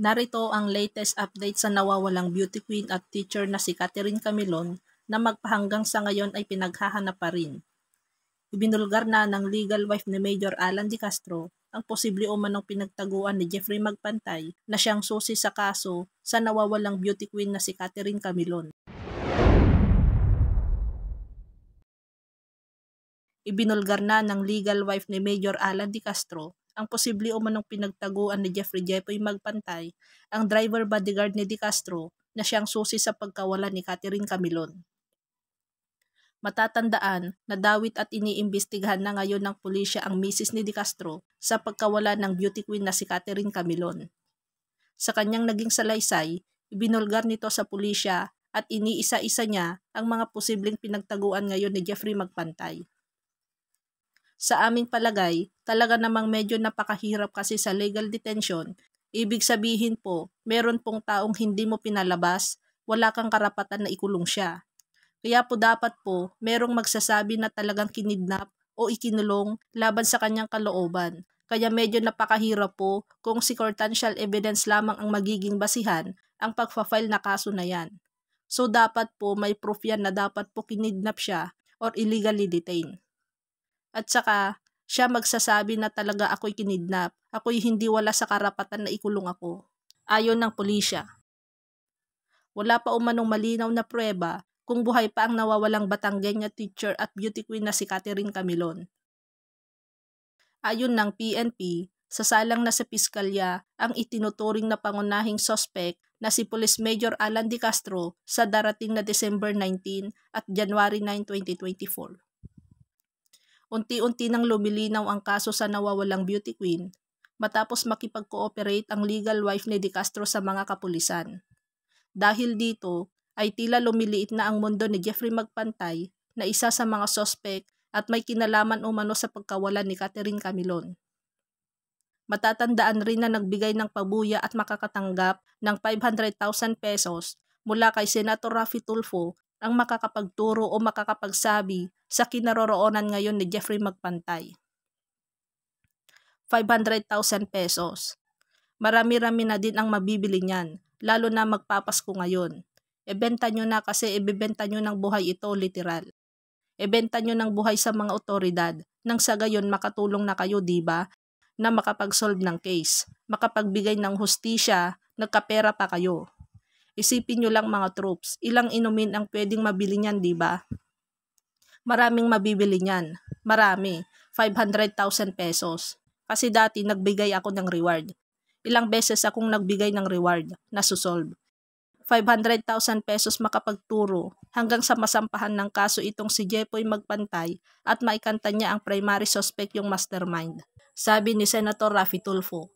Narito ang latest update sa nawawalang beauty queen at teacher na si Catherine Camilon na magpahanggang sa ngayon ay pinaghahanap pa rin. Ibinulgar na ng legal wife ni Major Alan De Castro ang posible umanong pinagtaguan ni Jeffrey Magpantay na siyang susi sa kaso sa nawawalang beauty queen na si Catherine Camilon. Ibinulgar na ng legal wife ni Major Alan De Castro ang posible umanong pinagtaguan ni Jeffrey Magpantay, ang driver bodyguard ni De Castro na siyang susi sa pagkawala ni Catherine Camilon. Matatandaan na dawit at iniimbestigahan na ngayon ng pulisya ang misis ni De Castro sa pagkawala ng beauty queen na si Catherine Camilon. Sa kanyang naging salaysay, ibinulgar nito sa pulisya at iniisa-isa niya ang mga posibleng pinagtaguan ngayon ni Jeffrey Magpantay. Sa aming palagay, talaga namang medyo napakahirap kasi sa legal detention. Ibig sabihin po, meron pong taong hindi mo pinalabas, wala kang karapatan na ikulong siya. Kaya po dapat po, merong magsasabi na talagang kinidnap o ikinulong laban sa kanyang kalooban. Kaya medyo napakahirap po kung circumstantial evidence lamang ang magiging basihan ang pagfa-file na kaso na yan. So dapat po may proof yan na dapat po kinidnap siya or illegally detained. At saka, siya magsasabi na talaga ako'y kinidnap, ako'y hindi wala sa karapatan na ikulong ako. Ayon ng pulisya. Wala pa umanong malinaw na pruweba kung buhay pa ang nawawalang Batangueña teacher at beauty queen na si Catherine Camilon. Ayon ng PNP, sasalang na sa piskalya ang itinuturing na pangunahing suspect na si Police Major Alan De Castro sa darating na December 19 at January 9, 2024. Unti-unti nang lumilinaw ang kaso sa nawawalang beauty queen matapos makipag-cooperate ang legal wife ni De Castro sa mga kapulisan. Dahil dito ay tila lumiliit na ang mundo ni Jeffrey Magpantay na isa sa mga suspect at may kinalaman umano sa pagkawala ni Catherine Camilon. Matatandaan rin na nagbigay ng pabuya at makakatanggap ng 500,000 pesos mula kay Senator Raffy Tulfo ang makakapagturo o makakapagsabi sa kinaroroonan ngayon ni Jeffrey Magpantay. 500,000 pesos. Marami-rami na din ang mabibili niyan, lalo na magpapasko ngayon. Ibenta nyo na kasi ibibenta nyo ng buhay ito literal. Ibenta nyo ng buhay sa mga otoridad nang sa gayon makatulong na kayo, diba? Na makapag-solve ng case, makapagbigay ng hustisya, nagkapera pa kayo. Isipin nyo lang mga troops, ilang inumin ang pwedeng mabili niyan, diba? Maraming mabibili niyan. Marami. 500,000 pesos. Kasi dati nagbigay ako ng reward. Ilang beses akong nagbigay ng reward na susolve. 500,000 pesos makapagturo hanggang sa masampahan ng kaso itong si Jeffrey Magpantay at maikanta niya ang primary suspect yung mastermind. Sabi ni Senator Raffy Tulfo.